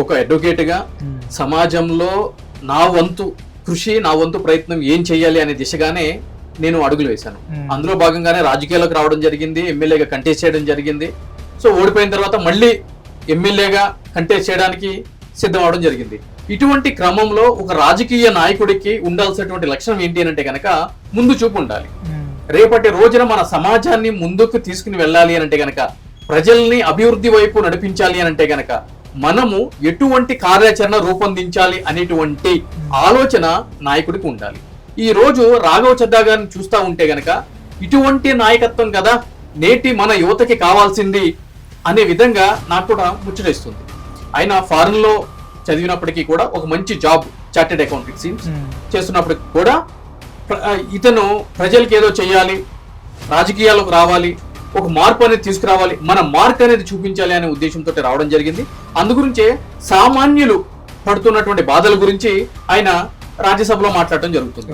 ఒక అడ్వకేట్ గా సమాజంలో నా వంతు కృషి, నా వంతు ప్రయత్నం ఏం చేయాలి అనే దిశగానే నేను అడుగులు వేశాను. అందులో భాగంగానే రాజకీయాలకు రావడం జరిగింది, ఎమ్మెల్యేగా కంటెస్ట్ చేయడం జరిగింది. సో ఓడిపోయిన తర్వాత మళ్ళీ ఎమ్మెల్యేగా కంటెస్ట్ చేయడానికి సిద్ధం అవడం జరిగింది. ఇటువంటి క్రమంలో ఒక రాజకీయ నాయకుడికి ఉండాల్సినటువంటి లక్షణం ఏంటి అంటే కనుక ముందు చూపు ఉండాలి. రేపటి రోజున మన సమాజాన్ని ముందుకు తీసుకుని వెళ్ళాలి అంటే గనక, ప్రజల్ని అభివృద్ధి వైపు నడిపించాలి అంటే గనక మనము ఎటువంటి కార్యాచరణ రూపొందించాలి అనేటువంటి ఆలోచన నాయకుడికి ఉండాలి. ఈ రోజు రాఘవ చద్దా గారిని చూస్తూ ఉంటే గనక ఇటువంటి నాయకత్వం కదా నేటి మన యువతకి కావాల్సింది అనే విధంగా నాకు కూడా ముచ్చటిస్తుంది. ఆయన ఫారెన్ లో చదివినప్పటికీ కూడా ఒక మంచి జాబ్ చార్టెడ్ అకౌంటెన్సీ చేస్తున్నప్పటికీ కూడా ఇతను ప్రజలకి ఏదో చేయాలి, రాజకీయాలకు రావాలి, ఒక మార్పు అనేది తీసుకురావాలి, మన మార్క్ అనేది చూపించాలి అనే ఉద్దేశంతో రావడం జరిగింది. అందుగురించే సామాన్యులు పడుతున్నటువంటి బాధల గురించి ఆయన రాజ్యసభలో మాట్లాడటం జరుగుతుంది.